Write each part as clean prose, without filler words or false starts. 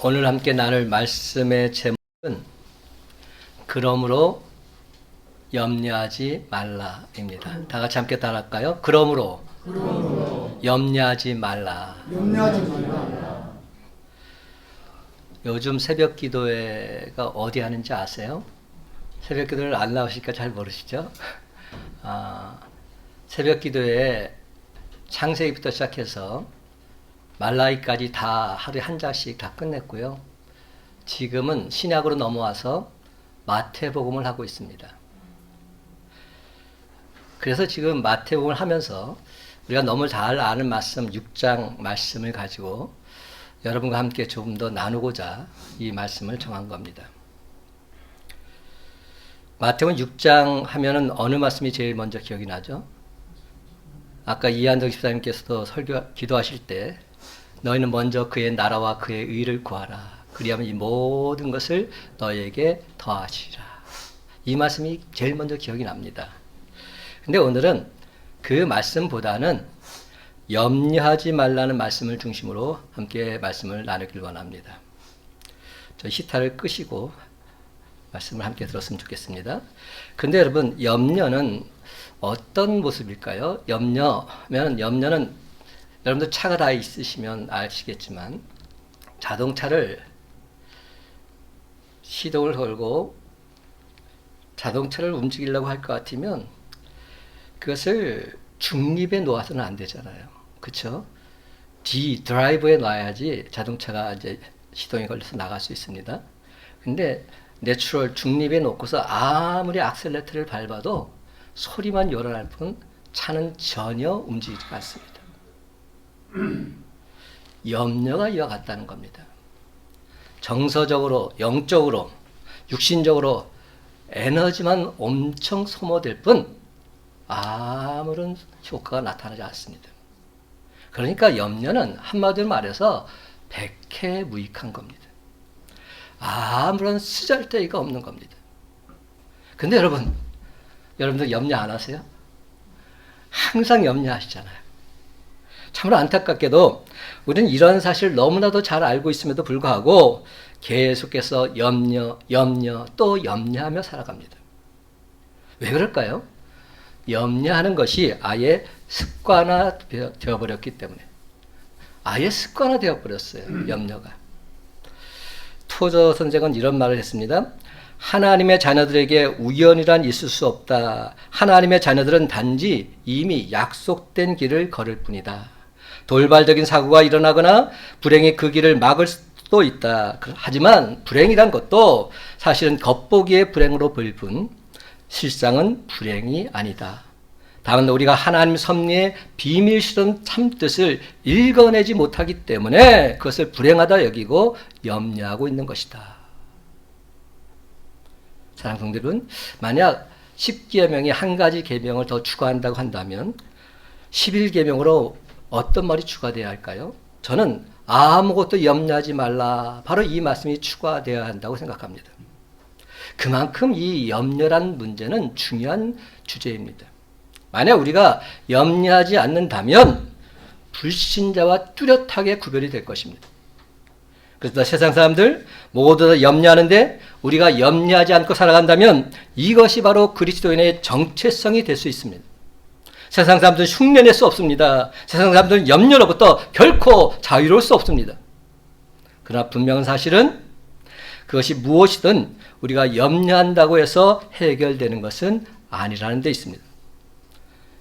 오늘 함께 나눌 말씀의 제목은 그러므로 염려하지 말라입니다. 다 같이 함께 따라할까요? 그러므로 염려하지 말라. 요즘 새벽 기도회가 어디 하는지 아세요? 새벽 기도를 안 나오시니까 잘 모르시죠? 새벽 기도회에 창세기부터 시작해서 말라기까지 다 하루에 한 장씩 다 끝냈고요. 지금은 신약으로 넘어와서 마태복음을 하고 있습니다. 그래서 지금 마태복음을 하면서 우리가 너무 잘 아는 말씀 6장 말씀을 가지고 여러분과 함께 조금 더 나누고자 이 말씀을 정한 겁니다. 마태복음 6장 하면은 어느 말씀이 제일 먼저 기억이 나죠? 아까 이한덕 집사님께서도 기도하실 때 너희는 먼저 그의 나라와 그의 의를 구하라. 그리하면 이 모든 것을 너희에게 더하시리라. 이 말씀이 제일 먼저 기억이 납니다. 근데 오늘은 그 말씀보다는 염려하지 말라는 말씀을 중심으로 함께 말씀을 나누길 원합니다. 저 시타를 끄시고 말씀을 함께 들었으면 좋겠습니다. 근데 여러분, 염려는 어떤 모습일까요? 염려는 여러분들 차가 다 있으시면 아시겠지만 자동차를 시동을 걸고 자동차를 움직이려고 할 것 같으면 그것을 중립에 놓아서는 안 되잖아요. 그렇죠? 드라이브에 놔야지 자동차가 이제 시동이 걸려서 나갈 수 있습니다. 근데 내추럴 중립에 놓고서 아무리 악셀레터를 밟아도 소리만 요란할 뿐 차는 전혀 움직이지 않습니다. 염려가 이와 같다는 겁니다. 정서적으로, 영적으로, 육신적으로 에너지만 엄청 소모될 뿐 아무런 효과가 나타나지 않습니다. 그러니까 염려는 한마디로 말해서 백해무익한 겁니다. 아무런 쓰잘데기가 없는 겁니다. 근데 여러분들 염려 안 하세요? 항상 염려하시잖아요. 참으로 안타깝게도 우리는 이런 사실을 너무나도 잘 알고 있음에도 불구하고 계속해서 또 염려하며 살아갑니다. 왜 그럴까요? 염려하는 것이 아예 습관화 되어버렸기 때문에. 아예 습관화 되어버렸어요. 염려가. 토저 선생은 이런 말을 했습니다. 하나님의 자녀들에게 우연이란 있을 수 없다. 하나님의 자녀들은 단지 이미 약속된 길을 걸을 뿐이다. 돌발적인 사고가 일어나거나 불행이 그 길을 막을 수도 있다. 하지만 불행이란 것도 사실은 겉보기의 불행으로 보일 뿐 실상은 불행이 아니다. 다만 우리가 하나님 섭리의 비밀스러운 참뜻을 읽어내지 못하기 때문에 그것을 불행하다 여기고 염려하고 있는 것이다. 사랑하는 성도들은 만약 10계명이 한 가지 계명을 더 추가한다고 한다면 11계명으로 어떤 말이 추가되어야 할까요? 저는 아무것도 염려하지 말라. 바로 이 말씀이 추가되어야 한다고 생각합니다. 그만큼 이 염려란 문제는 중요한 주제입니다. 만약 우리가 염려하지 않는다면 불신자와 뚜렷하게 구별이 될 것입니다. 그래서 세상 사람들 모두 다 염려하는데 우리가 염려하지 않고 살아간다면 이것이 바로 그리스도인의 정체성이 될 수 있습니다. 세상 사람들은 흉내낼 수 없습니다. 세상 사람들은 염려로부터 결코 자유로울 수 없습니다. 그러나 분명한 사실은 그것이 무엇이든 우리가 염려한다고 해서 해결되는 것은 아니라는 데 있습니다.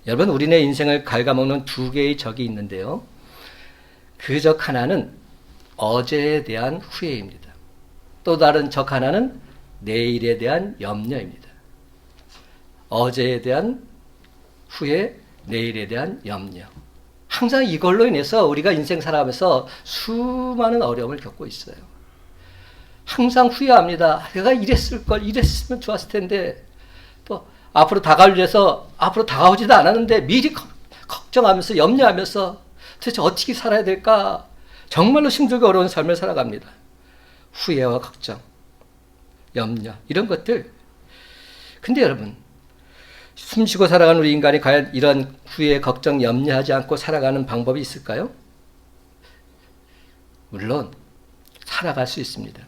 여러분, 우리네 인생을 갉아먹는 두 개의 적이 있는데요. 그 적 하나는 어제에 대한 후회입니다. 또 다른 적 하나는 내일에 대한 염려입니다. 어제에 대한 후회, 내일에 대한 염려. 항상 이걸로 인해서 우리가 인생 살아가면서 수많은 어려움을 겪고 있어요. 항상 후회합니다. 내가 이랬으면 좋았을 텐데, 또 앞으로 다가올 일에서 앞으로 다가오지도 않았는데 미리 걱정하면서 염려하면서 도대체 어떻게 살아야 될까? 정말로 힘들고 어려운 삶을 살아갑니다. 후회와 걱정, 염려, 이런 것들. 근데 여러분, 숨쉬고 살아가는 우리 인간이 과연 이런 후회, 걱정, 염려하지 않고 살아가는 방법이 있을까요? 물론 살아갈 수 있습니다.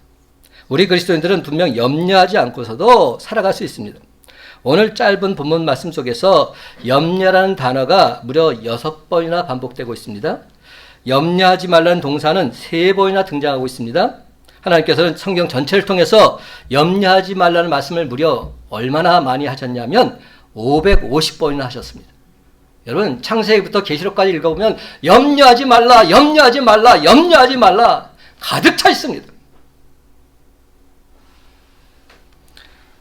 우리 그리스도인들은 분명 염려하지 않고서도 살아갈 수 있습니다. 오늘 짧은 본문 말씀 속에서 염려라는 단어가 무려 6번이나 반복되고 있습니다. 염려하지 말라는 동사는 3번이나 등장하고 있습니다. 하나님께서는 성경 전체를 통해서 염려하지 말라는 말씀을 무려 얼마나 많이 하셨냐면 550번이나 하셨습니다. 여러분 창세기부터 계시록까지 읽어보면 염려하지 말라, 염려하지 말라, 염려하지 말라 가득 차 있습니다.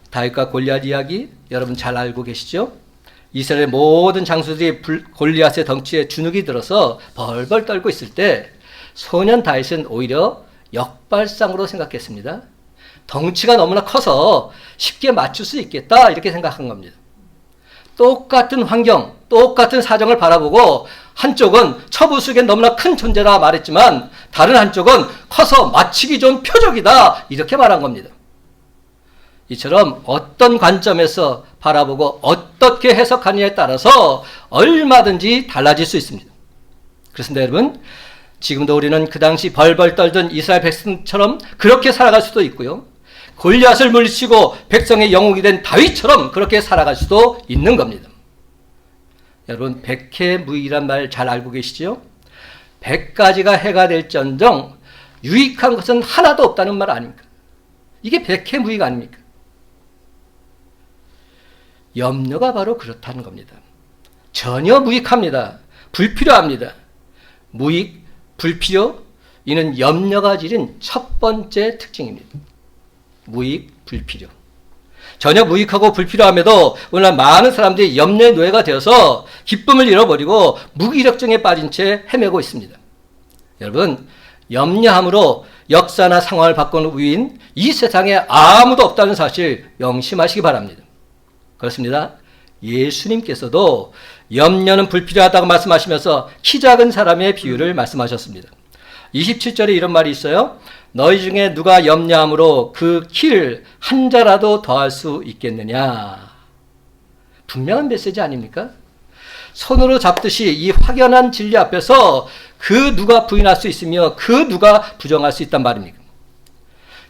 다윗과 골리앗 이야기 여러분 잘 알고 계시죠? 이스라엘의 모든 장수들이 골리앗의 덩치에 주눅이 들어서 벌벌 떨고 있을 때 소년 다윗은 오히려 역발상으로 생각했습니다. 덩치가 너무나 커서 쉽게 맞출 수 있겠다 이렇게 생각한 겁니다. 똑같은 환경, 똑같은 사정을 바라보고 한쪽은 처부 속에 너무나 큰 존재라 말했지만 다른 한쪽은 커서 맞히기 좋은 표적이다 이렇게 말한 겁니다. 이처럼 어떤 관점에서 바라보고 어떻게 해석하느냐에 따라서 얼마든지 달라질 수 있습니다. 그렇습니다, 여러분. 지금도 우리는 그 당시 벌벌 떨던 이스라엘 백성처럼 그렇게 살아갈 수도 있고요. 골리앗을 물리치고 백성의 영웅이 된 다윗처럼 그렇게 살아갈 수도 있는 겁니다. 여러분, 백해무익이란 말 잘 알고 계시죠? 100가지가 해가 될전정 유익한 것은 하나도 없다는 말 아닙니까? 이게 백해무익 아닙니까? 염려가 바로 그렇다는 겁니다. 전혀 무익합니다. 불필요합니다. 무익, 불필요, 이는 염려가 지닌 첫 번째 특징입니다. 무익, 불필요. 전혀 무익하고 불필요함에도 오늘날 많은 사람들이 염려의 노예가 되어서 기쁨을 잃어버리고 무기력증에 빠진 채 헤매고 있습니다. 여러분, 염려함으로 역사나 상황을 바꾸는 우위인 이 세상에 아무도 없다는 사실 명심하시기 바랍니다. 그렇습니다. 예수님께서도 염려는 불필요하다고 말씀하시면서 키 작은 사람의 비유를 말씀하셨습니다. 27절에 이런 말이 있어요. 너희 중에 누가 염려함으로 그 키를 한 자라도 더할 수 있겠느냐. 분명한 메시지 아닙니까? 손으로 잡듯이 이 확연한 진리 앞에서 그 누가 부인할 수 있으며 그 누가 부정할 수 있단 말입니까?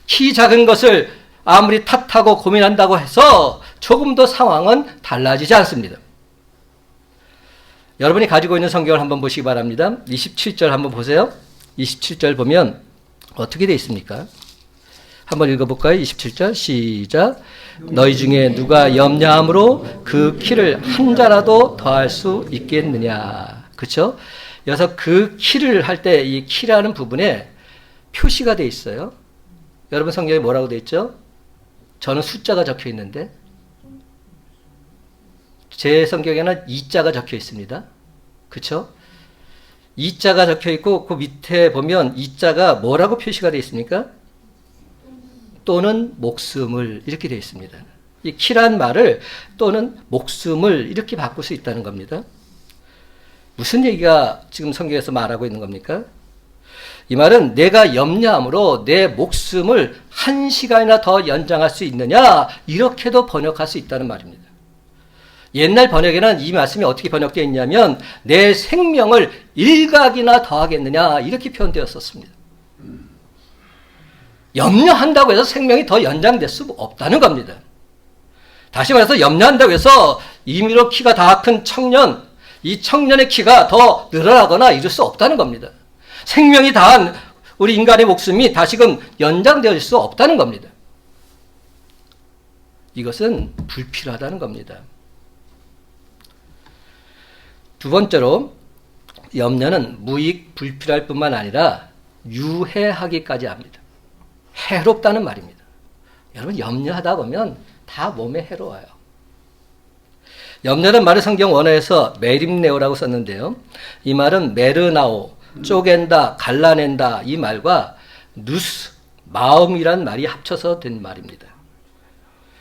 키 작은 것을 아무리 탓하고 고민한다고 해서 조금 더 상황은 달라지지 않습니다. 여러분이 가지고 있는 성경을 한번 보시기 바랍니다. 27절 한번 보세요. 27절 보면 어떻게 되어 있습니까? 한번 읽어볼까요? 27절 시작. 너희 중에 누가 염려함으로 그 키를 한 자라도 더할 수 있겠느냐. 그렇죠? 여기서 그 키를 할 때 이 키라는 부분에 표시가 되어 있어요. 여러분 성경에 뭐라고 되어 있죠? 저는 숫자가 적혀 있는데 제 성경에는 2자가 적혀 있습니다. 그렇죠? 2자가 적혀 있고 그 밑에 보면 2자가 뭐라고 표시가 되어 있습니까? 또는 목숨을 이렇게 되어 있습니다. 이 키란 말을 또는 목숨을 이렇게 바꿀 수 있다는 겁니다. 무슨 얘기가 지금 성경에서 말하고 있는 겁니까? 이 말은 내가 염려함으로 내 목숨을 1시간이나 더 연장할 수 있느냐 이렇게도 번역할 수 있다는 말입니다. 옛날 번역에는 이 말씀이 어떻게 번역되어 있냐면 내 생명을 1각이나 더하겠느냐 이렇게 표현되었었습니다. 염려한다고 해서 생명이 더 연장될 수 없다는 겁니다. 다시 말해서 염려한다고 해서 임의로 키가 다 큰 청년, 이 청년의 키가 더 늘어나거나 이럴 수 없다는 겁니다. 생명이 다한 우리 인간의 목숨이 다시금 연장될 수 없다는 겁니다. 이것은 불필요하다는 겁니다. 두 번째로 염려는 무익 불필요할 뿐만 아니라 유해하기까지 합니다. 해롭다는 말입니다. 여러분 염려하다 보면 다 몸에 해로워요. 염려는 말을 성경 원어에서 메림네오라고 썼는데요. 이 말은 메르나오, 쪼갠다, 갈라낸다 이 말과 누스, 마음이란 말이 합쳐서 된 말입니다.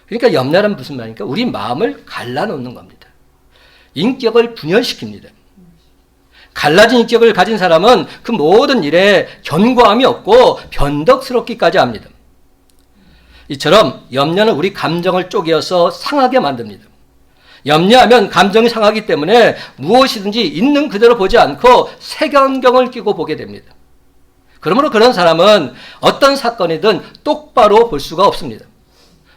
그러니까 염려는 무슨 말입니까? 우리 마음을 갈라놓는 겁니다. 인격을 분열시킵니다. 갈라진 인격을 가진 사람은 그 모든 일에 견고함이 없고 변덕스럽기까지 합니다. 이처럼 염려는 우리 감정을 쪼개어서 상하게 만듭니다. 염려하면 감정이 상하기 때문에 무엇이든지 있는 그대로 보지 않고 색안경을 끼고 보게 됩니다. 그러므로 그런 사람은 어떤 사건이든 똑바로 볼 수가 없습니다.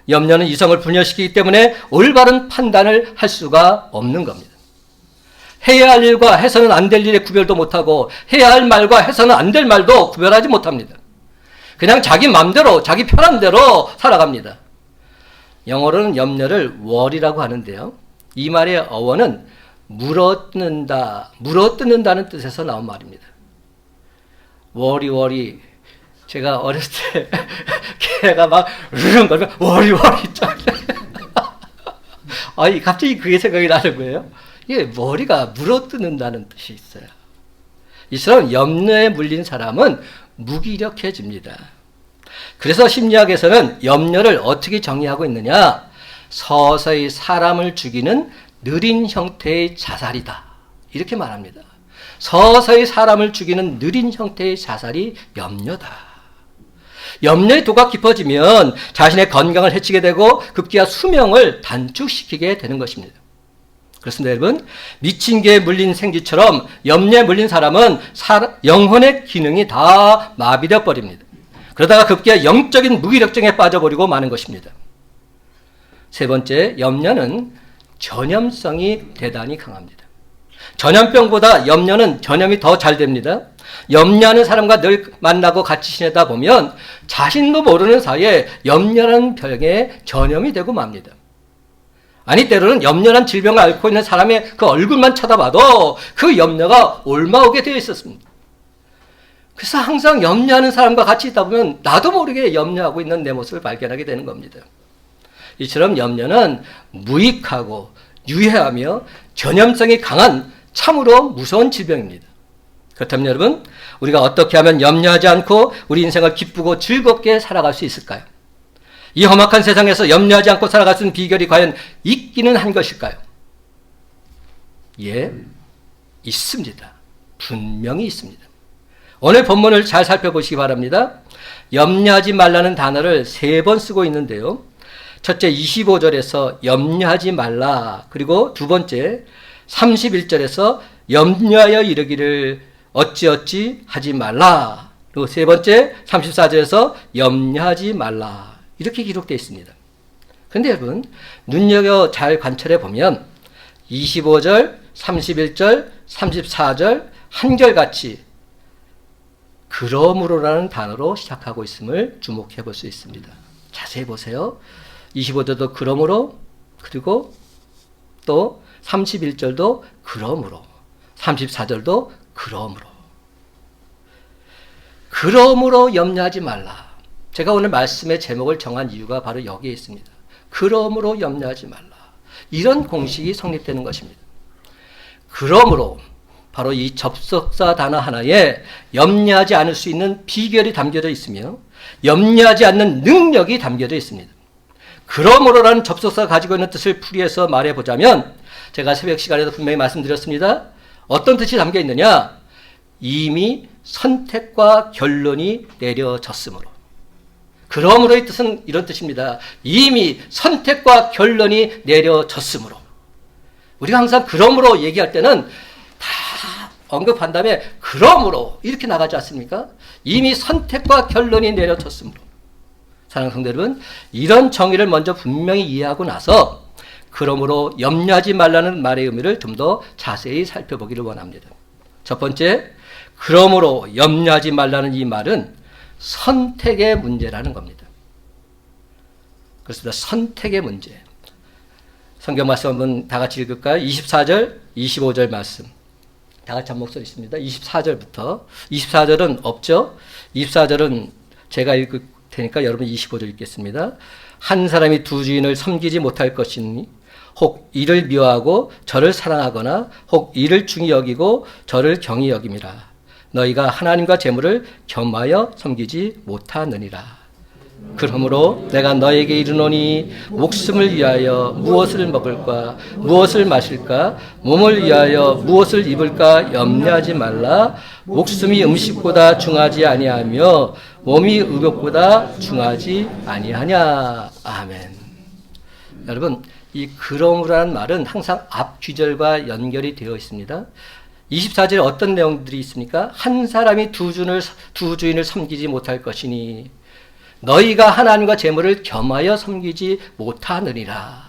염려는 이성을 분열시키기 때문에 올바른 판단을 할 수가 없는 겁니다. 해야 할 일과 해서는 안 될 일의 구별도 못하고 해야 할 말과 해서는 안 될 말도 구별하지 못합니다. 그냥 자기 마음대로 자기 편한 대로 살아갑니다. 영어로는 염려를 worry라고 하는데요. 이 말의 어원은 물어뜯는다는 뜻에서 나온 말입니다. worry. 제가 어렸을 때 걔가 막 으르렁거리면 worry. 아니 갑자기 그게 생각이 나는 거예요. 이게 머리가 물어뜯는다는 뜻이 있어요. 이처럼 염려에 물린 사람은 무기력해집니다. 그래서 심리학에서는 염려를 어떻게 정의하고 있느냐? 서서히 사람을 죽이는 느린 형태의 자살이다. 이렇게 말합니다. 서서히 사람을 죽이는 느린 형태의 자살이 염려다. 염려의 도가 깊어지면 자신의 건강을 해치게 되고 급기야 수명을 단축시키게 되는 것입니다. 그렇습니다, 여러분. 미친 개에 물린 생쥐처럼 염려에 물린 사람은 영혼의 기능이 다 마비되어 버립니다. 그러다가 급기야 영적인 무기력증에 빠져버리고 마는 것입니다. 세 번째, 염려는 전염성이 대단히 강합니다. 전염병보다 염려는 전염이 더 잘 됩니다. 염려하는 사람과 늘 만나고 같이 지내다 보면 자신도 모르는 사이에 염려라는 병에 전염이 되고 맙니다. 아니 때로는 염려란 질병을 앓고 있는 사람의 그 얼굴만 쳐다봐도 그 염려가 옮아오게 되어 있었습니다. 그래서 항상 염려하는 사람과 같이 있다 보면 나도 모르게 염려하고 있는 내 모습을 발견하게 되는 겁니다. 이처럼 염려는 무익하고 유해하며 전염성이 강한 참으로 무서운 질병입니다. 그렇다면 여러분, 우리가 어떻게 하면 염려하지 않고 우리 인생을 기쁘고 즐겁게 살아갈 수 있을까요? 이 험악한 세상에서 염려하지 않고 살아갈 수 있는 비결이 과연 있기는 한 것일까요? 예, 있습니다. 분명히 있습니다. 오늘 본문을 잘 살펴보시기 바랍니다. 염려하지 말라는 단어를 3번 쓰고 있는데요. 첫째 25절에서 염려하지 말라. 그리고 두 번째 31절에서 염려하여 이르기를 어찌어찌 하지 말라. 그리고 세 번째 34절에서 염려하지 말라. 이렇게 기록되어 있습니다. 그런데 여러분, 눈여겨 잘 관찰해 보면 25절, 31절, 34절 한결같이 그러므로라는 단어로 시작하고 있음을 주목해 볼 수 있습니다. 자세히 보세요. 25절도 그러므로, 그리고 또 31절도 그러므로, 34절도 그러므로. 그러므로 염려하지 말라. 제가 오늘 말씀의 제목을 정한 이유가 바로 여기에 있습니다. 그러므로 염려하지 말라. 이런 공식이 성립되는 것입니다. 그러므로 바로 이 접속사 단어 하나에 염려하지 않을 수 있는 비결이 담겨져 있으며 염려하지 않는 능력이 담겨져 있습니다. 그러므로라는 접속사가 가지고 있는 뜻을 풀이해서 말해보자면 제가 새벽 시간에도 분명히 말씀드렸습니다. 어떤 뜻이 담겨 있느냐? 이미 선택과 결론이 내려졌으므로. 그러므로의 뜻은 이런 뜻입니다. 이미 선택과 결론이 내려졌으므로. 우리가 항상 그러므로 얘기할 때는 다 언급한 다음에 그러므로 이렇게 나가지 않습니까? 이미 선택과 결론이 내려졌으므로. 사랑하는 성도 여러분, 이런 정의를 먼저 분명히 이해하고 나서 그러므로 염려하지 말라는 말의 의미를 좀 더 자세히 살펴보기를 원합니다. 첫 번째, 그러므로 염려하지 말라는 이 말은 선택의 문제라는 겁니다. 그렇습니다. 선택의 문제. 성경 말씀 한번 다 같이 읽을까요? 24절, 25절 말씀. 다 같이 한 목소리 있습니다. 24절부터. 24절은 없죠? 24절은 제가 읽을 테니까 여러분 25절 읽겠습니다. 한 사람이 두 주인을 섬기지 못할 것이니 혹 이를 미워하고 저를 사랑하거나 혹 이를 중히 여기고 저를 경히 여김이라. 너희가 하나님과 재물을 겸하여 섬기지 못하느니라. 그러므로 내가 너에게 이르노니 목숨을 위하여 무엇을 먹을까 무엇을 마실까 몸을 위하여 무엇을 입을까 염려하지 말라. 목숨이 음식보다 중하지 아니하며 몸이 의복보다 중하지 아니하냐. 아멘. 여러분, 이 그러므라는 말은 항상 앞 귀절과 연결이 되어 있습니다. 24절에 어떤 내용들이 있습니까? 한 사람이 두 주인을 섬기지 못할 것이니 너희가 하나님과 재물을 겸하여 섬기지 못하느니라.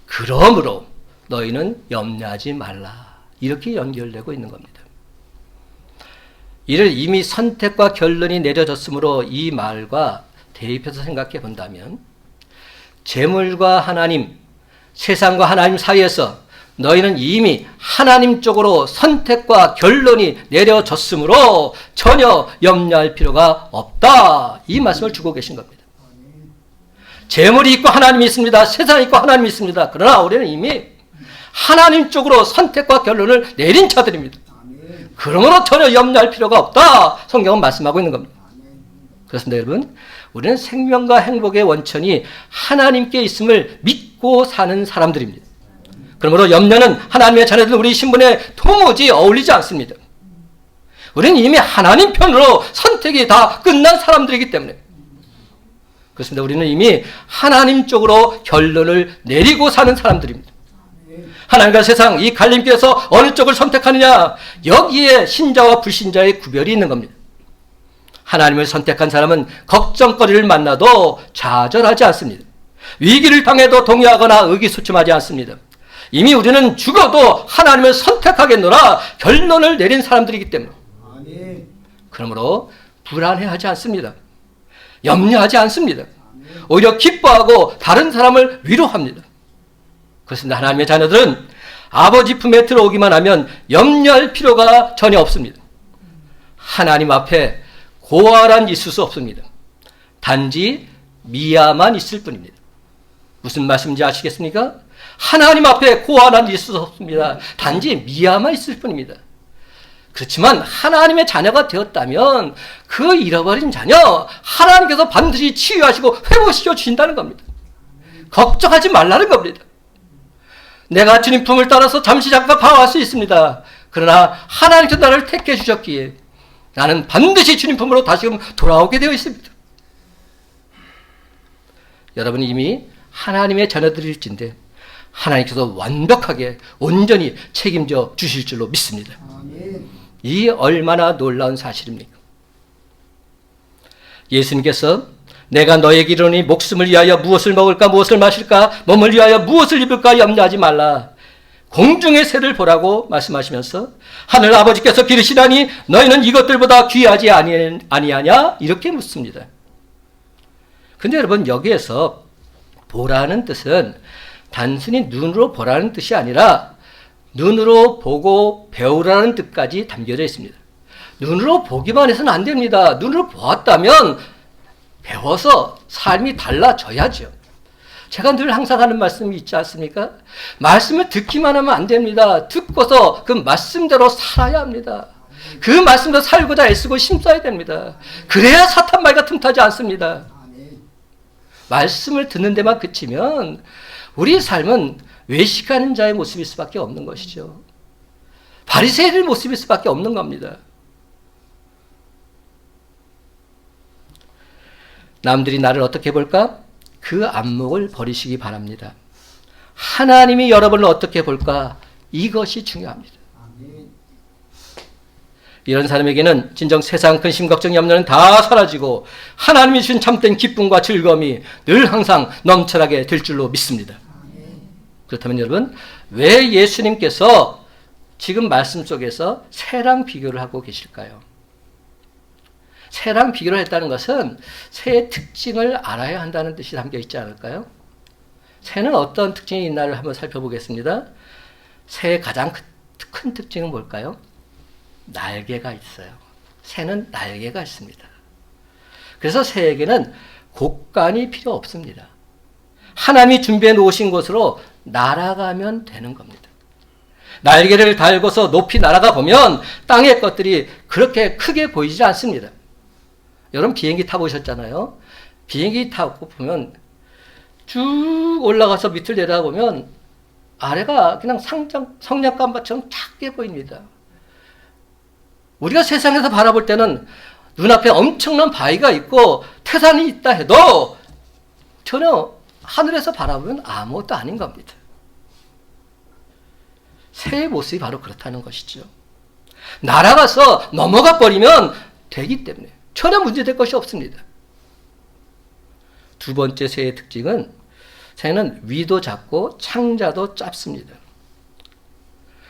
그러므로 너희는 염려하지 말라. 이렇게 연결되고 있는 겁니다. 이를 이미 선택과 결론이 내려졌으므로 이 말과 대입해서 생각해 본다면 재물과 하나님, 세상과 하나님 사이에서 너희는 이미 하나님 쪽으로 선택과 결론이 내려졌으므로 전혀 염려할 필요가 없다. 이 말씀을 주고 계신 겁니다. 재물이 있고 하나님이 있습니다. 세상이 있고 하나님이 있습니다. 그러나 우리는 이미 하나님 쪽으로 선택과 결론을 내린 자들입니다. 그러므로 전혀 염려할 필요가 없다. 성경은 말씀하고 있는 겁니다. 그렇습니다, 여러분. 우리는 생명과 행복의 원천이 하나님께 있음을 믿고 사는 사람들입니다. 그러므로 염려는 하나님의 자녀들 우리 신분에 도무지 어울리지 않습니다. 우리는 이미 하나님 편으로 선택이 다 끝난 사람들이기 때문에 그렇습니다. 우리는 이미 하나님 쪽으로 결론을 내리고 사는 사람들입니다. 하나님과 세상 이 갈림길에서 어느 쪽을 선택하느냐, 여기에 신자와 불신자의 구별이 있는 겁니다. 하나님을 선택한 사람은 걱정거리를 만나도 좌절하지 않습니다. 위기를 당해도 동요하거나 의기소침하지 않습니다. 이미 우리는 죽어도 하나님을 선택하겠노라 결론을 내린 사람들이기 때문에 그러므로 불안해하지 않습니다. 염려하지 않습니다. 오히려 기뻐하고 다른 사람을 위로합니다. 그렇습니다. 하나님의 자녀들은 아버지 품에 들어오기만 하면 염려할 필요가 전혀 없습니다. 하나님 앞에 고아란 있을 수 없습니다. 단지 미아만 있을 뿐입니다. 무슨 말씀인지 아시겠습니까? 하나님 앞에 고아란 있을 수 없습니다. 단지 미아만 있을 뿐입니다. 그렇지만 하나님의 자녀가 되었다면 그 잃어버린 자녀 하나님께서 반드시 치유하시고 회복시켜 주신다는 겁니다. 걱정하지 말라는 겁니다. 내가 주님 품을 따라서 잠시 잠깐 방황할 수 있습니다. 그러나 하나님께서 나를 택해 주셨기에 나는 반드시 주님 품으로 다시금 돌아오게 되어 있습니다. 여러분이 이미 하나님의 자녀들일진데 하나님께서 완벽하게 온전히 책임져 주실 줄로 믿습니다. 이 얼마나 놀라운 사실입니까? 예수님께서 내가 너에게 이르노니 목숨을 위하여 무엇을 먹을까 무엇을 마실까 몸을 위하여 무엇을 입을까 염려하지 말라. 공중의 새를 보라고 말씀하시면서 하늘 아버지께서 기르시다니 너희는 이것들보다 귀하지 아니하냐? 이렇게 묻습니다. 근데 여러분 여기에서 보라는 뜻은 단순히 눈으로 보라는 뜻이 아니라 눈으로 보고 배우라는 뜻까지 담겨져 있습니다. 눈으로 보기만 해서는 안 됩니다. 눈으로 보았다면 배워서 삶이 달라져야죠. 제가 늘 항상 하는 말씀이 있지 않습니까? 말씀을 듣기만 하면 안 됩니다. 듣고서 그 말씀대로 살아야 합니다. 그 말씀대로 살고자 애쓰고 힘써야 됩니다. 그래야 사탄 말과 틈타지 않습니다. 말씀을 듣는 데만 그치면 우리 삶은 외식하는 자의 모습일 수밖에 없는 것이죠. 바리새인의 모습일 수밖에 없는 겁니다. 남들이 나를 어떻게 볼까? 그 안목을 버리시기 바랍니다. 하나님이 여러분을 어떻게 볼까? 이것이 중요합니다. 이런 사람에게는 진정 세상 근심 걱정 염려는 다 사라지고 하나님이 주신 참된 기쁨과 즐거움이 늘 항상 넘쳐나게 될 줄로 믿습니다. 그렇다면 여러분, 왜 예수님께서 지금 말씀 속에서 새랑 비교를 하고 계실까요? 새랑 비교를 했다는 것은 새의 특징을 알아야 한다는 뜻이 담겨 있지 않을까요? 새는 어떤 특징이 있나를 한번 살펴보겠습니다. 새의 가장 큰 특징은 뭘까요? 날개가 있어요. 새는 날개가 있습니다. 그래서 새에게는 곡간이 필요 없습니다. 하나님이 준비해 놓으신 곳으로 날아가면 되는 겁니다. 날개를 달고서 높이 날아가 보면 땅의 것들이 그렇게 크게 보이지 않습니다. 여러분 비행기 타보셨잖아요. 비행기 타고 보면 쭉 올라가서 밑을 내려다보면 아래가 그냥 성냥감밭처럼 작게 보입니다. 우리가 세상에서 바라볼 때는 눈앞에 엄청난 바위가 있고 태산이 있다 해도 전혀 하늘에서 바라보면 아무것도 아닌 겁니다. 새의 모습이 바로 그렇다는 것이죠. 날아가서 넘어가 버리면 되기 때문에 전혀 문제될 것이 없습니다. 두 번째 새의 특징은 새는 위도 작고 창자도 짧습니다.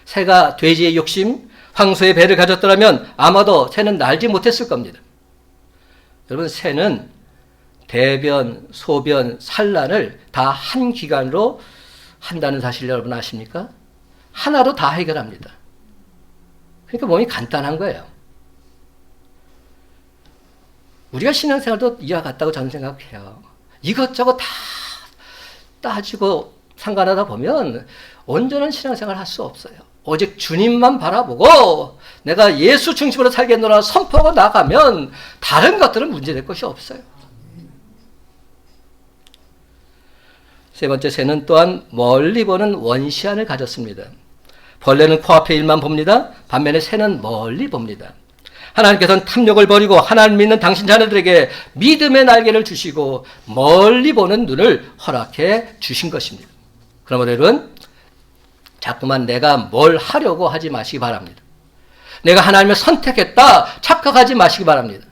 새가 돼지의 욕심, 황소의 배를 가졌더라면 아마도 새는 날지 못했을 겁니다. 여러분, 새는 대변, 소변, 산란을 다 한 기관으로 한다는 사실 여러분 아십니까? 하나로 다 해결합니다. 그러니까 몸이 간단한 거예요. 우리가 신앙생활도 이와 같다고 저는 생각해요. 이것저것 다 따지고 상관하다 보면 온전한 신앙생활을 할 수 없어요. 오직 주님만 바라보고 내가 예수 중심으로 살겠노라 선포하고 나가면 다른 것들은 문제될 것이 없어요. 세 번째, 새는 또한 멀리 보는 원시안을 가졌습니다. 벌레는 코앞의 일만 봅니다. 반면에 새는 멀리 봅니다. 하나님께서는 탐욕을 버리고 하나님 믿는 당신 자녀들에게 믿음의 날개를 주시고 멀리 보는 눈을 허락해 주신 것입니다. 그러므로 여러분, 자꾸만 내가 뭘 하려고 하지 마시기 바랍니다. 내가 하나님을 선택했다 착각하지 마시기 바랍니다.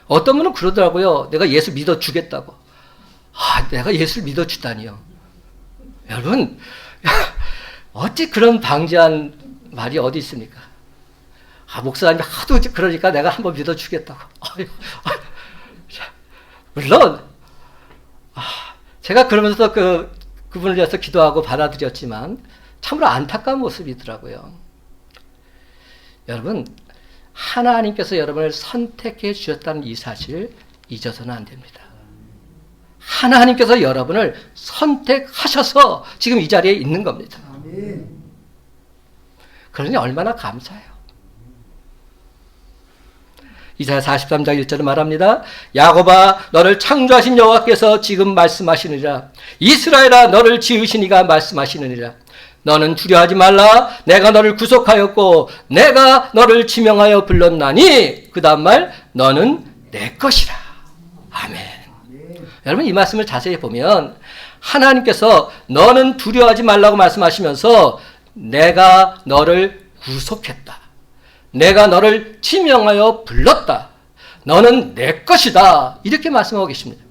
어떤 분은 그러더라고요. 내가 예수 믿어주겠다고. 내가 예수를 믿어주다니요. 여러분, 어찌 그런 방지한 말이 어디 있습니까? 목사님이 하도 그러니까 내가 한번 믿어주겠다고. 물론 제가 그러면서 그분을 위해서 기도하고 받아들였지만 참으로 안타까운 모습이더라고요. 여러분, 하나님께서 여러분을 선택해 주셨다는 이 사실 잊어서는 안 됩니다. 하나님께서 여러분을 선택하셔서 지금 이 자리에 있는 겁니다. 그러니 얼마나 감사해요. 이사야 43장 1절을 말합니다. 야곱아, 너를 창조하신 여호와께서 지금 말씀하시느니라. 이스라엘아, 너를 지으신 이가 말씀하시느니라. 너는 두려워하지 말라. 내가 너를 구속하였고 내가 너를 지명하여 불렀나니 그 다음 말, 너는 내 것이라. 아멘. 여러분, 이 말씀을 자세히 보면 하나님께서 너는 두려워하지 말라고 말씀하시면서 내가 너를 구속했다. 내가 너를 지명하여 불렀다. 너는 내 것이다. 이렇게 말씀하고 계십니다.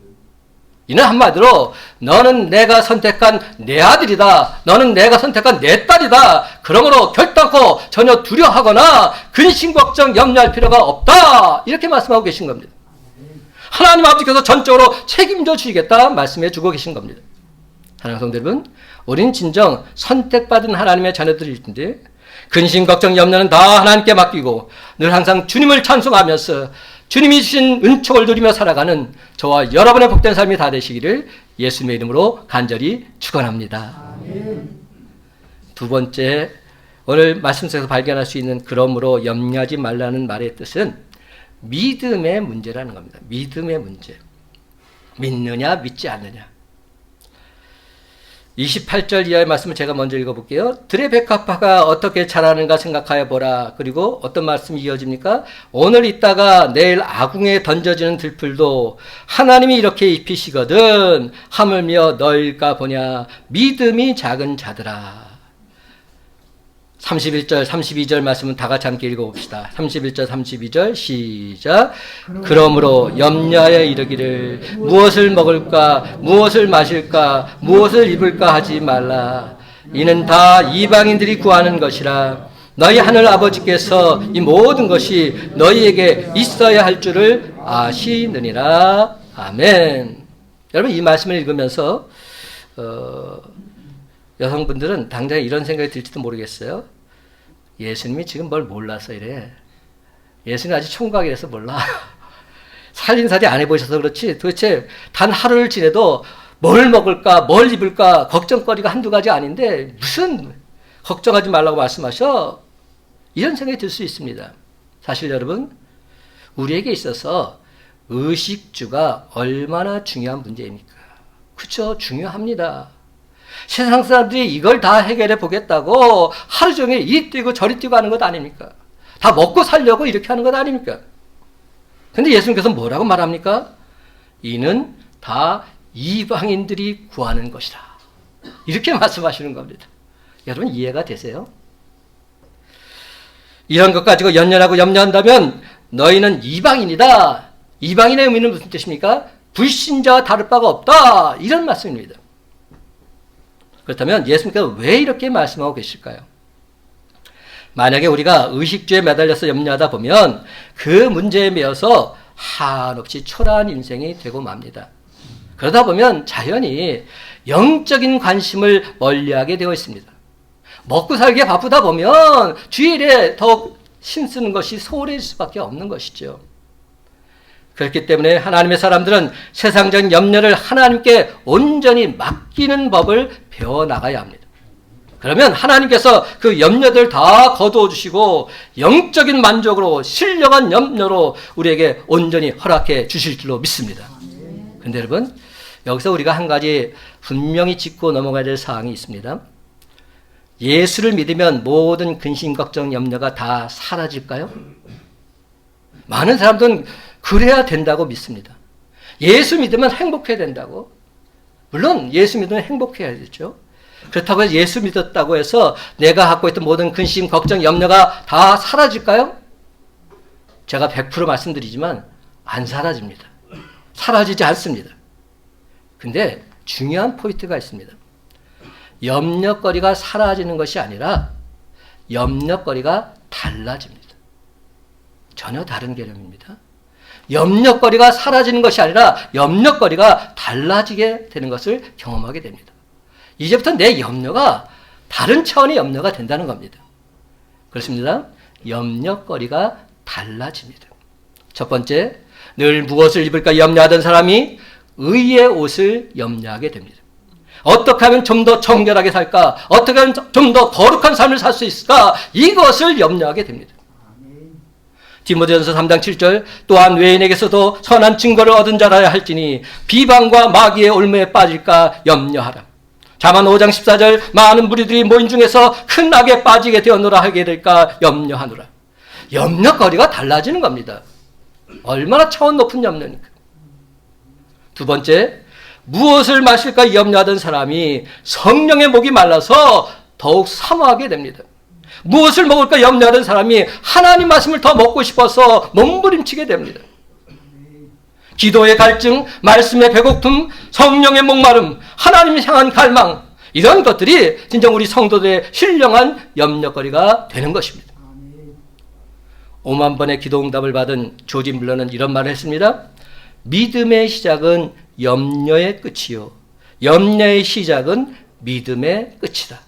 이는 한마디로 너는 내가 선택한 내 아들이다. 너는 내가 선택한 내 딸이다. 그러므로 결단코 전혀 두려워하거나 근심 걱정 염려할 필요가 없다. 이렇게 말씀하고 계신 겁니다. 하나님 아버지께서 전적으로 책임져 주시겠다 말씀해 주고 계신 겁니다. 사랑하는 성도 여러분, 우리는 진정 선택받은 하나님의 자녀들일 텐데 근심 걱정 염려는 다 하나님께 맡기고 늘 항상 주님을 찬송하면서 주님이 주신 은총을 누리며 살아가는 저와 여러분의 복된 삶이 다 되시기를 예수님의 이름으로 간절히 축원합니다. 두 번째, 오늘 말씀 속에서 발견할 수 있는 그러므로 염려하지 말라는 말의 뜻은 믿음의 문제라는 겁니다. 믿음의 문제. 믿느냐 믿지 않느냐. 28절 이하의 말씀을 제가 먼저 읽어볼게요. 들의 백합화가 어떻게 자라는가 생각하여 보라. 그리고 어떤 말씀이 이어집니까? 오늘 있다가 내일 아궁에 던져지는 들풀도 하나님이 이렇게 입히시거든 하물며 너일까 보냐. 믿음이 작은 자들아. 31절, 32절 말씀은 다 같이 함께 읽어봅시다. 31절, 32절 시작. 그러므로 염려하여 이르기를 무엇을 먹을까, 무엇을 마실까, 무엇을 입을까 하지 말라. 이는 다 이방인들이 구하는 것이라. 너희 하늘 아버지께서 이 모든 것이 너희에게 있어야 할 줄을 아시느니라. 아멘. 여러분, 이 말씀을 읽으면서 여성분들은 당장 이런 생각이 들지도 모르겠어요. 예수님이 지금 뭘 몰라서 이래. 예수님이 아직 총각이라서 몰라. 살림살이 안 해보셔서 그렇지 도대체 단 하루를 지내도 뭘 먹을까 뭘 입을까 걱정거리가 한두 가지 아닌데 무슨 걱정하지 말라고 말씀하셔. 이런 생각이 들 수 있습니다. 사실 여러분, 우리에게 있어서 의식주가 얼마나 중요한 문제입니까? 그렇죠? 중요합니다. 세상 사람들이 이걸 다 해결해 보겠다고 하루 종일 이리 뛰고 저리 뛰고 하는 것 아닙니까? 다 먹고 살려고 이렇게 하는 것 아닙니까? 근데 예수님께서 뭐라고 말합니까? 이는 다 이방인들이 구하는 것이다. 이렇게 말씀하시는 겁니다. 여러분, 이해가 되세요? 이런 것 가지고 연연하고 염려한다면 너희는 이방인이다. 이방인의 의미는 무슨 뜻입니까? 불신자와 다를 바가 없다. 이런 말씀입니다. 그렇다면 예수님께서 왜 이렇게 말씀하고 계실까요? 만약에 우리가 의식주에 매달려서 염려하다 보면 그 문제에 매여서 한없이 초라한 인생이 되고 맙니다. 그러다 보면 자연히 영적인 관심을 멀리하게 되어 있습니다. 먹고 살기에 바쁘다 보면 주일에 더 힘쓰는 것이 소홀해질 수밖에 없는 것이죠. 그렇기 때문에 하나님의 사람들은 세상적인 염려를 하나님께 온전히 맡기는 법을 배워나가야 합니다. 그러면 하나님께서 그 염려들 다 거두어 주시고 영적인 만족으로 신령한 염려로 우리에게 온전히 허락해 주실 줄로 믿습니다. 그런데 여러분, 여기서 우리가 한 가지 분명히 짚고 넘어가야 될 사항이 있습니다. 예수를 믿으면 모든 근심, 걱정, 염려가 다 사라질까요? 많은 사람들은 그래야 된다고 믿습니다. 예수 믿으면 행복해야 된다고. 물론 예수 믿으면 행복해야 되죠. 그렇다고 해서 예수 믿었다고 해서 내가 갖고 있던 모든 근심, 걱정, 염려가 다 사라질까요? 제가 100% 말씀드리지만 안 사라집니다. 사라지지 않습니다. 근데 중요한 포인트가 있습니다. 염려거리가 사라지는 것이 아니라 염려거리가 달라집니다. 전혀 다른 개념입니다. 염려거리가 사라지는 것이 아니라 염려거리가 달라지게 되는 것을 경험하게 됩니다. 이제부터 내 염려가 다른 차원의 염려가 된다는 겁니다. 그렇습니다. 염려거리가 달라집니다. 첫 번째, 늘 무엇을 입을까 염려하던 사람이 의의 옷을 염려하게 됩니다. 어떻게 하면 좀 더 정결하게 살까? 어떻게 하면 좀 더 거룩한 삶을 살 수 있을까? 이것을 염려하게 됩니다. 디모데전서 3장 7절, 또한 외인에게서도 선한 증거를 얻은 자라야 할지니 비방과 마귀의 올무에 빠질까 염려하라. 자만 5장 14절, 많은 무리들이 모인 중에서 큰 악에 빠지게 되었노라 하게 될까 염려하노라. 염려거리가 달라지는 겁니다. 얼마나 차원 높은 염려니까. 두 번째, 무엇을 마실까 염려하던 사람이 성령의 목이 말라서 더욱 사모하게 됩니다. 무엇을 먹을까 염려하던 사람이 하나님 말씀을 더 먹고 싶어서 몸부림치게 됩니다. 기도의 갈증, 말씀의 배고픔, 성령의 목마름, 하나님을 향한 갈망, 이런 것들이 진정 우리 성도들의 신령한 염려거리가 되는 것입니다. 5만 번의 기도 응답을 받은 조지 물러는 이런 말을 했습니다. 믿음의 시작은 염려의 끝이요, 염려의 시작은 믿음의 끝이다.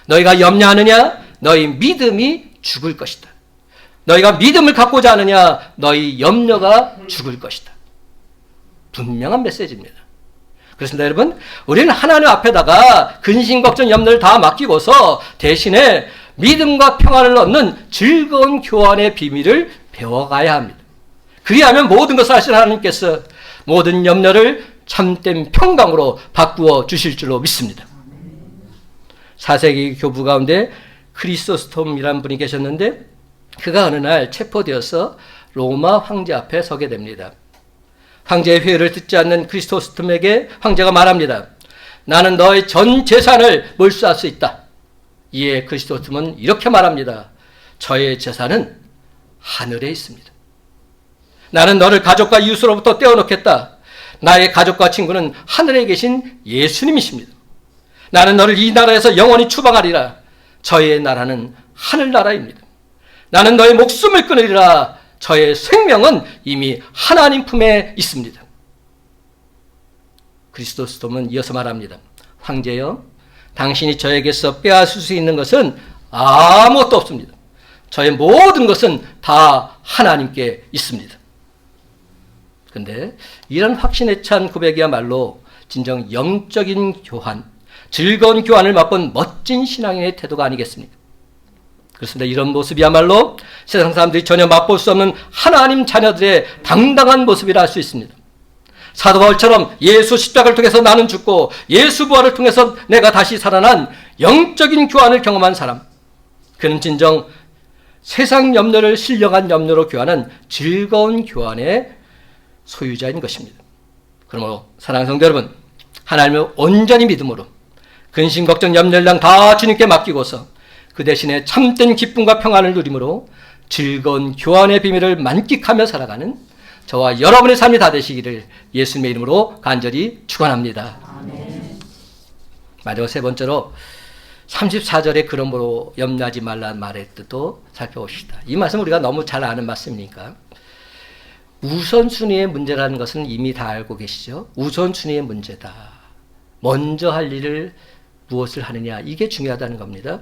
너희가 염려하느냐? 너희 믿음이 죽을 것이다. 너희가 믿음을 갖고자 하느냐? 너희 염려가 죽을 것이다. 분명한 메시지입니다. 그렇습니다, 여러분. 우리는 하나님 앞에다가 근심, 걱정, 염려를 다 맡기고서 대신에 믿음과 평안을 얻는 즐거운 교환의 비밀을 배워가야 합니다. 그리하면 모든 것을 하신 하나님께서 모든 염려를 참된 평강으로 바꾸어 주실 줄로 믿습니다. 4세기 교부 가운데 크리소스톰이라는 분이 계셨는데 그가 어느 날 체포되어서 로마 황제 앞에 서게 됩니다. 황제의 회의를 듣지 않는 크리소스톰에게 황제가 말합니다. 나는 너의 전 재산을 몰수할 수 있다. 이에 크리소스톰은 이렇게 말합니다. 저의 재산은 하늘에 있습니다. 나는 너를 가족과 이웃으로부터 떼어놓겠다. 나의 가족과 친구는 하늘에 계신 예수님이십니다. 나는 너를 이 나라에서 영원히 추방하리라. 저의 나라는 하늘나라입니다. 나는 너의 목숨을 끊으리라. 저의 생명은 이미 하나님 품에 있습니다. 크리소스톰은 이어서 말합니다. 황제여, 당신이 저에게서 빼앗을 수 있는 것은 아무것도 없습니다. 저의 모든 것은 다 하나님께 있습니다. 그런데 이런 확신에 찬 고백이야말로 진정 영적인 교환, 즐거운 교환을 맛본 멋진 신앙인의 태도가 아니겠습니까? 그렇습니다. 이런 모습이야말로 세상 사람들이 전혀 맛볼 수 없는 하나님 자녀들의 당당한 모습이라 할 수 있습니다. 사도 바울처럼 예수 십자가를 통해서 나는 죽고 예수 부활을 통해서 내가 다시 살아난 영적인 교환을 경험한 사람, 그는 진정 세상 염려를 신령한 염려로 교환한 즐거운 교환의 소유자인 것입니다. 그러므로 사랑하는 성도 여러분, 하나님을 온전히 믿음으로 근심, 걱정, 염려를 다 주님께 맡기고서 그 대신에 참된 기쁨과 평안을 누림으로 즐거운 교환의 비밀을 만끽하며 살아가는 저와 여러분의 삶이 다 되시기를 예수님의 이름으로 간절히 축원합니다. 마지막 세 번째로 34절에 그러므로 염려하지 말라는 말의 뜻도 살펴봅시다. 이 말씀 우리가 너무 잘 아는 말씀이니까. 우선순위의 문제라는 것은 이미 다 알고 계시죠. 우선순위의 문제다. 먼저 할 일을 무엇을 하느냐, 이게 중요하다는 겁니다.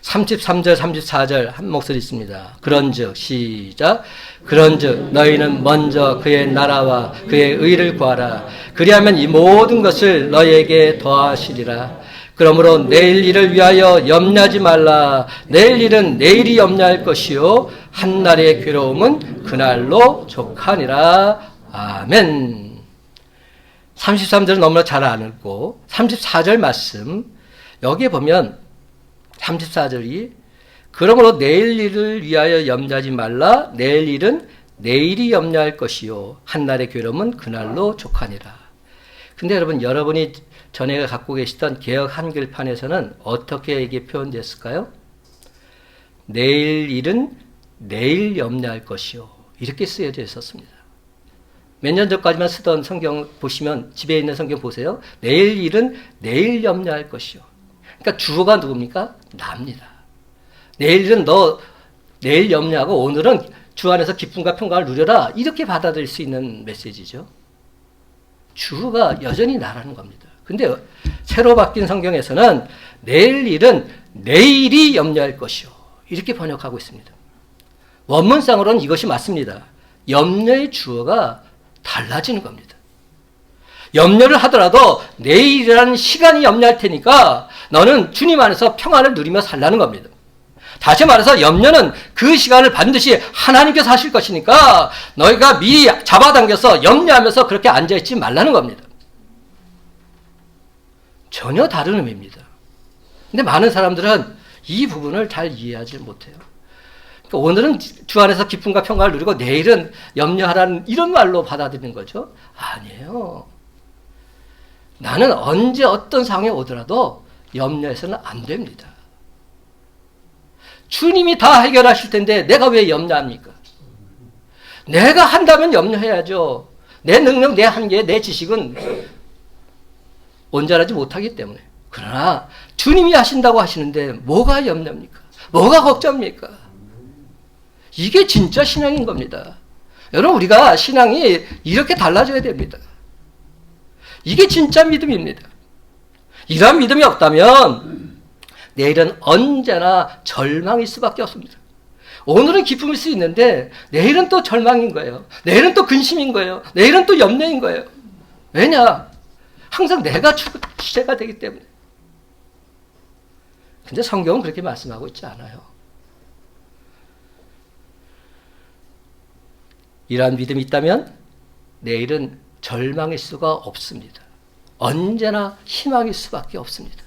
33절 34절 한 목소리 있습니다. 그런즉 시작. 그런즉 너희는 먼저 그의 나라와 그의 의를 구하라. 그리하면 이 모든 것을 너희에게 더하시리라. 그러므로 내일 일을 위하여 염려하지 말라. 내일 일은 내일이 염려할 것이요 한날의 괴로움은 그날로 족하니라. 아멘. 33절은 너무나 잘 알고 34절 말씀 여기에 보면 34절이 그러므로 내일 일을 위하여 염려하지 말라. 내일 일은 내일이 염려할 것이요 한날의 괴로움은 그날로 족하니라. 근데 여러분이 전에 갖고 계시던 개역 한글판에서는 어떻게 이게 표현됐을까요? 내일 일은 내일 염려할 것이요, 이렇게 쓰여져 있었습니다. 몇 년 전까지만 쓰던 성경 보시면, 집에 있는 성경 보세요. 내일 일은 내일 염려할 것이요. 그러니까 주어가 누굽니까? 나입니다. 내일은 너 내일 염려하고 오늘은 주 안에서 기쁨과 평강을 누려라, 이렇게 받아들일 수 있는 메시지죠. 주어가 여전히 나라는 겁니다. 근데 새로 바뀐 성경에서는 내일 일은 내일이 염려할 것이요, 이렇게 번역하고 있습니다. 원문상으로는 이것이 맞습니다. 염려의 주어가 달라지는 겁니다. 염려를 하더라도 내일이라는 시간이 염려할 테니까 너는 주님 안에서 평안을 누리며 살라는 겁니다. 다시 말해서 염려는 그 시간을 반드시 하나님께서 하실 것이니까 너희가 미리 잡아당겨서 염려하면서 그렇게 앉아있지 말라는 겁니다. 전혀 다른 의미입니다. 근데 많은 사람들은 이 부분을 잘 이해하지 못해요. 그러니까 오늘은 주 안에서 기쁨과 평강을 누리고 내일은 염려하라는 이런 말로 받아들이는 거죠. 아니에요. 나는 언제 어떤 상황에 오더라도 염려해서는 안 됩니다. 주님이 다 해결하실 텐데 내가 왜 염려합니까? 내가 한다면 염려해야죠. 내 능력, 내 한계, 내 지식은 온전하지 못하기 때문에. 그러나 주님이 하신다고 하시는데 뭐가 염려입니까? 뭐가 걱정입니까? 이게 진짜 신앙인 겁니다. 여러분, 우리가 신앙이 이렇게 달라져야 됩니다. 이게 진짜 믿음입니다. 이러한 믿음이 없다면 내일은 언제나 절망일 수밖에 없습니다. 오늘은 기쁨일 수 있는데 내일은 또 절망인 거예요. 내일은 또 근심인 거예요. 내일은 또 염려인 거예요. 왜냐? 항상 내가 주체가 되기 때문에. 근데 성경은 그렇게 말씀하고 있지 않아요. 이러한 믿음이 있다면 내일은 절망일 수가 없습니다. 언제나 희망일 수밖에 없습니다.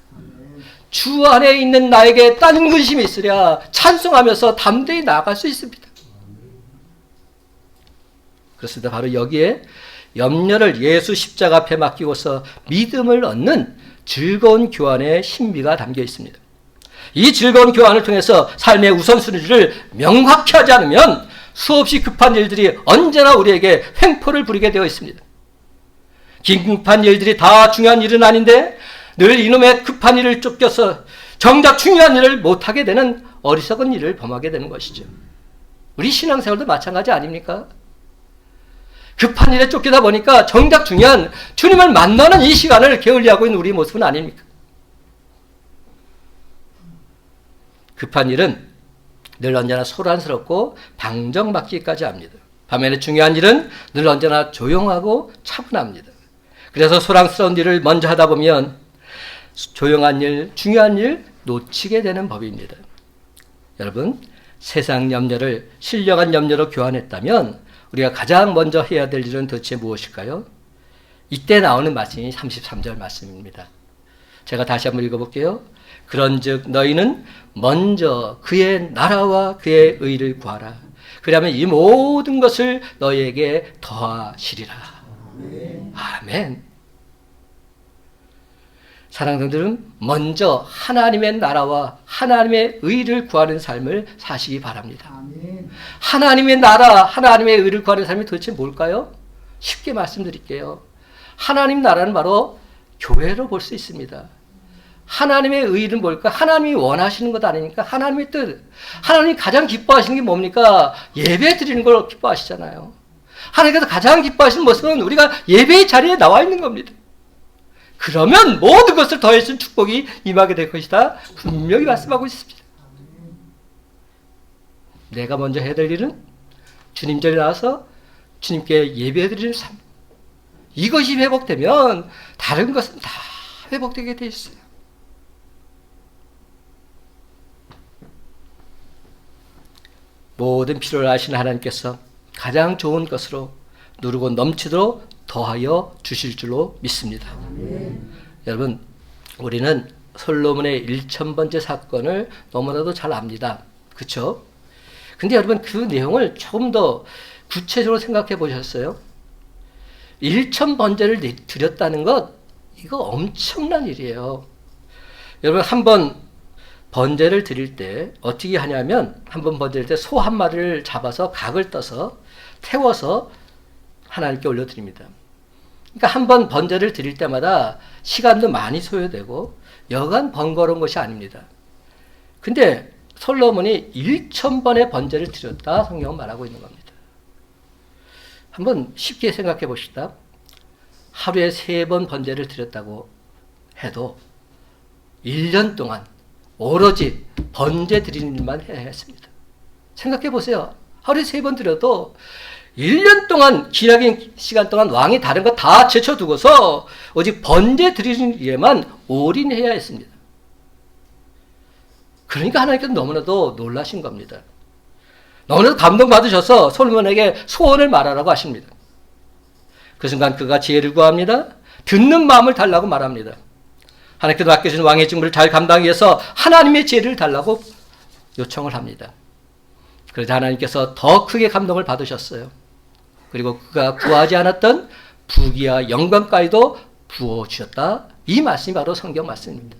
주 안에 있는 나에게 다른 근심이 있으랴 찬송하면서 담대히 나아갈 수 있습니다. 그렇습니다. 바로 여기에 염려를 예수 십자가 앞에 맡기고서 믿음을 얻는 즐거운 교환의 신비가 담겨 있습니다. 이 즐거운 교환을 통해서 삶의 우선순위를 명확히 하지 않으면 수없이 급한 일들이 언제나 우리에게 횡포를 부리게 되어 있습니다. 긴급한 일들이 다 중요한 일은 아닌데 늘 이놈의 급한 일을 쫓겨서 정작 중요한 일을 못하게 되는 어리석은 일을 범하게 되는 것이죠. 우리 신앙생활도 마찬가지 아닙니까? 급한 일에 쫓기다 보니까 정작 중요한 주님을 만나는 이 시간을 게을리하고 있는 우리 모습은 아닙니까? 급한 일은 늘 언제나 소란스럽고 방정맞기까지 합니다. 반면에 중요한 일은 늘 언제나 조용하고 차분합니다. 그래서 소란스러운 일을 먼저 하다 보면 조용한 일, 중요한 일 놓치게 되는 법입니다. 여러분, 세상 염려를 신령한 염려로 교환했다면 우리가 가장 먼저 해야 될 일은 도대체 무엇일까요? 이때 나오는 말씀이 33절 말씀입니다. 제가 다시 한번 읽어볼게요. 그런즉 너희는 먼저 그의 나라와 그의 의를 구하라. 그러면 이 모든 것을 너희에게 더하시리라. 아멘. 사랑하는 먼저 하나님의 나라와 하나님의 의를 구하는 삶을 사시기 바랍니다. 아멘. 하나님의 나라, 하나님의 의를 구하는 삶이 도대체 뭘까요? 쉽게 말씀드릴게요. 하나님 나라는 바로 교회로 볼 수 있습니다. 하나님의 의는 뭘까? 하나님이 원하시는 것 아닙니까? 하나님의 뜻. 하나님이 가장 기뻐하시는 게 뭡니까? 예배 드리는 걸 기뻐하시잖아요. 하나님께서 가장 기뻐하시는 모습은 우리가 예배의 자리에 나와 있는 겁니다. 그러면 모든 것을 더해준 축복이 임하게 될 것이다. 분명히 말씀하고 있습니다. 내가 먼저 해야 될 일은 주님 전에 나와서 주님께 예배드리는 삶. 이것이 회복되면 다른 것은 다 회복되게 돼 있어요. 모든 필요를 아시는 하나님께서 가장 좋은 것으로 누르고 넘치도록 더하여 주실 줄로 믿습니다. 여러분, 우리는 솔로몬의 1000번째 사건을 너무나도 잘 압니다. 그렇죠? 근데 여러분, 그 내용을 조금 더 구체적으로 생각해 보셨어요? 1000번제를 드렸다는 것, 이거 엄청난 일이에요. 여러분, 한번 번제를 드릴 때 어떻게 하냐면, 한번 번제를 때 소 한 마리를 잡아서 각을 떠서 태워서 하나님께 올려드립니다. 그러니까 한 번 번제를 드릴 때마다 시간도 많이 소요되고 여간 번거로운 것이 아닙니다. 근데 솔로몬이 1000번의 번제를 드렸다 성경은 말하고 있는 겁니다. 한번 쉽게 생각해 봅시다. 하루에 3번 번제를 드렸다고 해도 1년 동안 오로지 번제 드리는 일만 해야 했습니다. 생각해 보세요. 하루에 3번 드려도 1년 동안 기나긴 시간 동안 왕이 다른 거 다 제쳐두고서 오직 번제 드리는 일에만 올인해야 했습니다. 그러니까 하나님께서 너무나도 놀라신 겁니다. 너무나도 감동받으셔서 솔로몬에게 소원을 말하라고 하십니다. 그 순간 그가 지혜를 구합니다. 듣는 마음을 달라고 말합니다. 하나님께서 맡겨주신 왕의 직무를 잘 감당하기 위해서 하나님의 지혜를 달라고 요청을 합니다. 그래서 하나님께서 더 크게 감동을 받으셨어요. 그리고 그가 구하지 않았던 부귀와 영광까지도 부어주셨다. 이 말씀이 바로 성경 말씀입니다.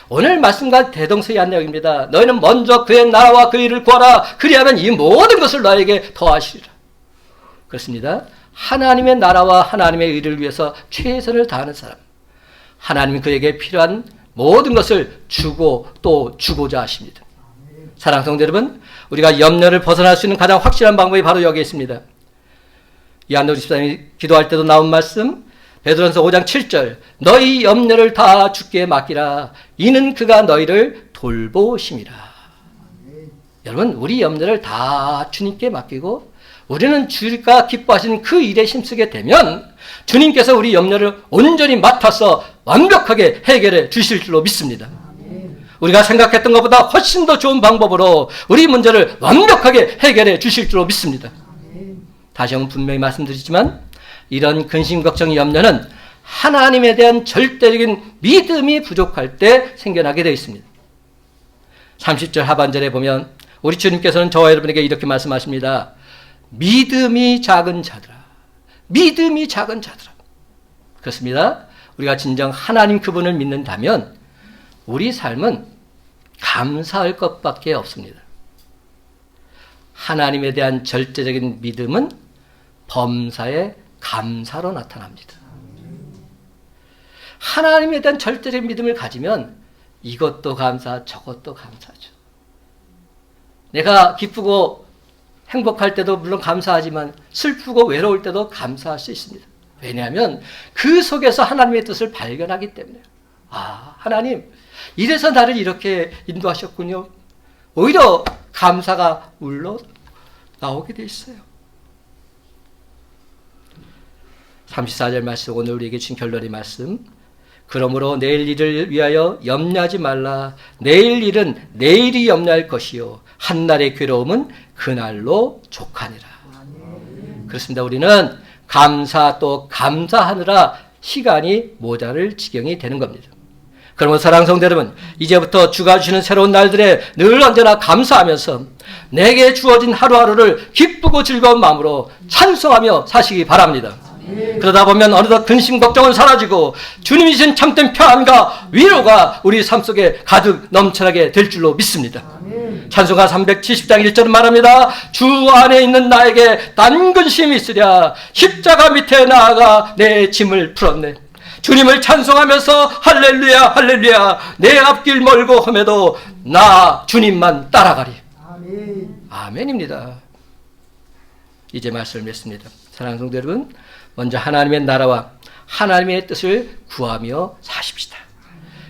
오늘 말씀과 대동소이한 내용입니다. 너희는 먼저 그의 나라와 그의 일을 구하라. 그리하면 이 모든 것을 너에게 더하시리라. 그렇습니다. 하나님의 나라와 하나님의 의를 위해서 최선을 다하는 사람, 하나님은 그에게 필요한 모든 것을 주고 또 주고자 하십니다. 사랑하는 성도 여러분, 우리가 염려를 벗어날 수 있는 가장 확실한 방법이 바로 여기에 있습니다. 요한복음 14장에 기도할 때도 나온 말씀, 베드로전서 5장 7절, 너희 염려를 다 주께 맡기라. 이는 그가 너희를 돌보심이라. 여러분, 우리 염려를 다 주님께 맡기고 우리는 주가 기뻐하시는 그 일에 힘쓰게 되면 주님께서 우리 염려를 온전히 맡아서 완벽하게 해결해 주실 줄로 믿습니다. 우리가 생각했던 것보다 훨씬 더 좋은 방법으로 우리 문제를 완벽하게 해결해 주실 줄로 믿습니다. 다시 한번 분명히 말씀드리지만 이런 근심, 걱정, 염려는 하나님에 대한 절대적인 믿음이 부족할 때 생겨나게 되어 있습니다. 30절 하반절에 보면 우리 주님께서는 저와 여러분에게 이렇게 말씀하십니다. 믿음이 작은 자들아. 믿음이 작은 자들아. 그렇습니다. 우리가 진정 하나님 그분을 믿는다면 우리 삶은 감사할 것밖에 없습니다. 하나님에 대한 절대적인 믿음은 범사에 감사로 나타납니다. 하나님에 대한 절대적인 믿음을 가지면 이것도 감사, 저것도 감사죠. 내가 기쁘고 행복할 때도 물론 감사하지만 슬프고 외로울 때도 감사할 수 있습니다. 왜냐하면 그 속에서 하나님의 뜻을 발견하기 때문에. 아, 하나님, 이래서 나를 이렇게 인도하셨군요. 오히려 감사가 울러 나오게 돼 있어요. 34절 말씀, 오늘 우리에게 주신 결론의 말씀. 그러므로 내일 일을 위하여 염려하지 말라. 내일 일은 내일이 염려할 것이요 한날의 괴로움은 그날로 족하니라. 그렇습니다. 우리는 감사 또 감사하느라 시간이 모자랄 지경이 되는 겁니다. 그러면 사랑하는 성도 여러분, 이제부터 주가 주시는 새로운 날들에 늘 언제나 감사하면서 내게 주어진 하루하루를 기쁘고 즐거운 마음으로 찬송하며 사시기 바랍니다. 그러다 보면 어느덧 근심 걱정은 사라지고 주님이 주신 참된 평안과 위로가 우리 삶 속에 가득 넘쳐나게 될 줄로 믿습니다. 찬송가 370장 1절은 말합니다. 주 안에 있는 나에게 딴 근심이 있으랴 십자가 밑에 나아가 내 짐을 풀었네. 주님을 찬송하면서 할렐루야 할렐루야 내 앞길 멀고 험해도 나 주님만 따라가리. 아멘입니다. 이제 말씀을 맺습니다. 사랑하는 성도 여러분, 먼저 하나님의 나라와 하나님의 뜻을 구하며 사십시다.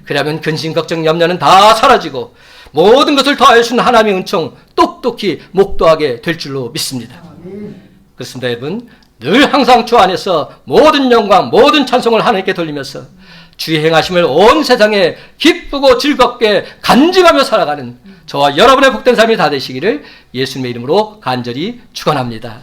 그러면 근심 걱정 염려는 다 사라지고 모든 것을 더하여 주신 하나님의 은총 똑똑히 목도하게 될 줄로 믿습니다. 그렇습니다. 여러분, 늘 항상 주 안에서 모든 영광 모든 찬송을 하나님께 돌리면서 주의 행하심을 온 세상에 기쁘고 즐겁게 간증하며 살아가는 저와 여러분의 복된 삶이 다 되시기를 예수님의 이름으로 간절히 축원합니다.